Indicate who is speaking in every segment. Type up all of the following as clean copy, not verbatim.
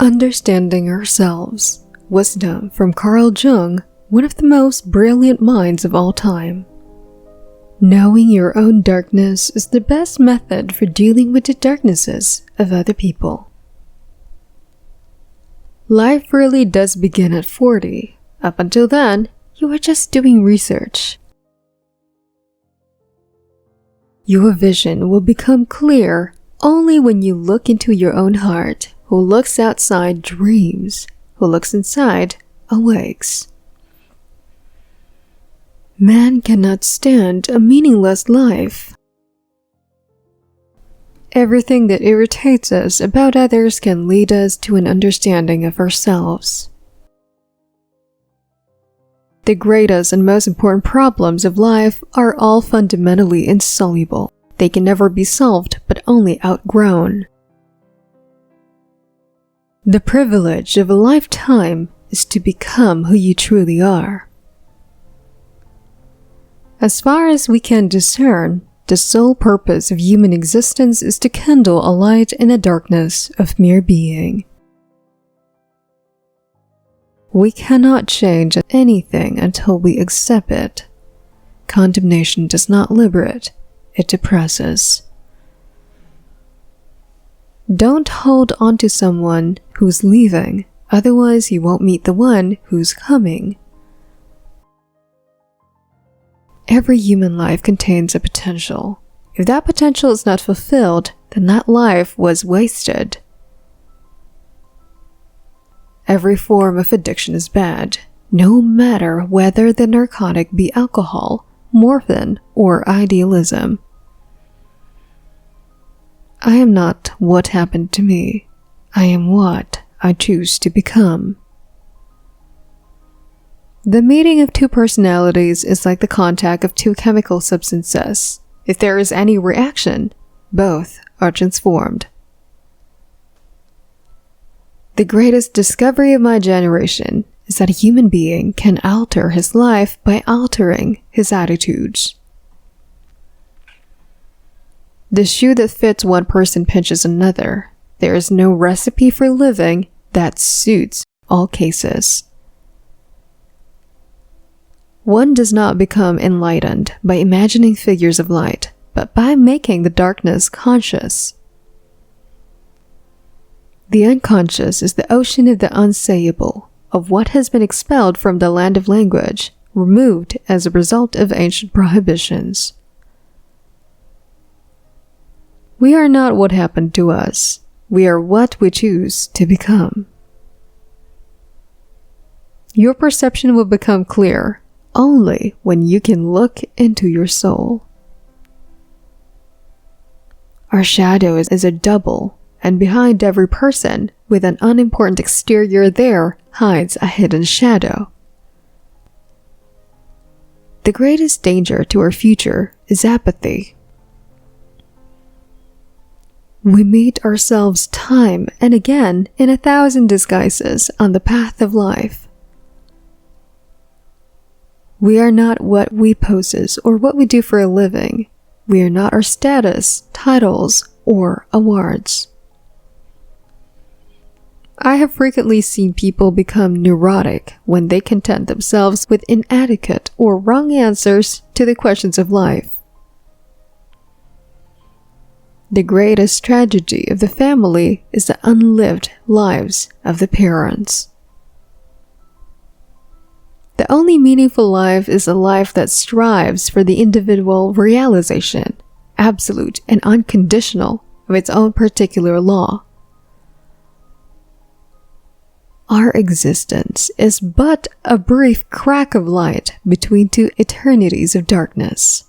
Speaker 1: Understanding Ourselves. Wisdom from Carl Jung, one of the most brilliant minds of all time. Knowing your own darkness is the best method for dealing with the darknesses of other people. Life really does begin at 40. Up until then, you are just doing research. Your vision will become clear only when you look into your own heart. Who looks outside dreams, who looks inside awakes. Man cannot stand a meaningless life. Everything that irritates us about others can lead us to an understanding of ourselves. The greatest and most important problems of life are all fundamentally insoluble. They can never be solved, but only outgrown. The privilege of a lifetime is to become who you truly are. As far as we can discern, the sole purpose of human existence is to kindle a light in the darkness of mere being. We cannot change anything until we accept it. Condemnation does not liberate, it depresses. Don't hold on to someone who's leaving, otherwise you won't meet the one who's coming. Every human life contains a potential. If that potential is not fulfilled, then that life was wasted. Every form of addiction is bad, no matter whether the narcotic be alcohol, morphine, or idealism. I am not what happened to me. I am what I choose to become. The meeting of two personalities is like the contact of two chemical substances. If there is any reaction, both are transformed. The greatest discovery of my generation is that a human being can alter his life by altering his attitudes. The shoe that fits one person pinches another. There is no recipe for living that suits all cases. One does not become enlightened by imagining figures of light, but by making the darkness conscious. The unconscious is the ocean of the unsayable, of what has been expelled from the land of language, removed as a result of ancient prohibitions. We are not what happened to us. We are what we choose to become. Your perception will become clear only when you can look into your soul. Our shadow is a double, and behind every person with an unimportant exterior there hides a hidden shadow. The greatest danger to our future is apathy. We meet ourselves time and again in 1,000 disguises on the path of life. We are not what we possess or what we do for a living. We are not our status, titles, or awards. I have frequently seen people become neurotic when they content themselves with inadequate or wrong answers to the questions of life. The greatest tragedy of the family is the unlived lives of the parents. The only meaningful life is a life that strives for the individual realization, absolute and unconditional, of its own particular law. Our existence is but a brief crack of light between two eternities of darkness.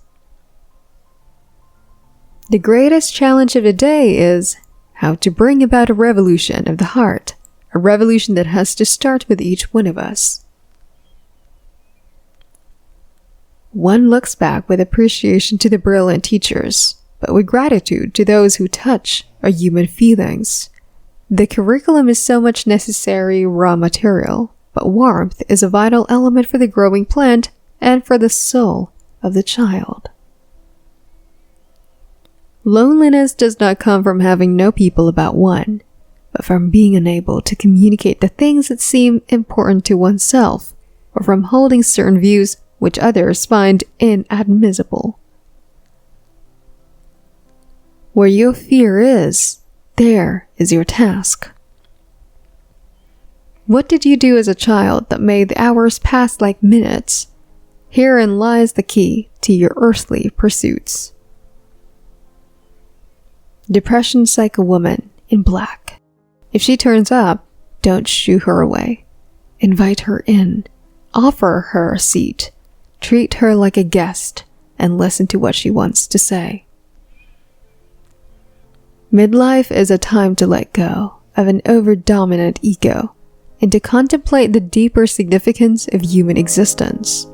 Speaker 1: The greatest challenge of the day is how to bring about a revolution of the heart, a revolution that has to start with each one of us. One looks back with appreciation to the brilliant teachers, but with gratitude to those who touch our human feelings. The curriculum is so much necessary raw material, but warmth is a vital element for the growing plant and for the soul of the child. Loneliness does not come from having no people about one, but but from being unable to communicate the things that seem important to oneself, or from holding certain views which others find inadmissible. Where your fear is, there is your task. What did you do as a child that made the hours pass like minutes? Herein lies the key to your earthly pursuits. Depression's like a woman in black. If she turns up, don't shoo her away. Invite her in. Offer her a seat. Treat her like a guest and listen to what she wants to say. Midlife is a time to let go of an over-dominant ego and to contemplate the deeper significance of human existence.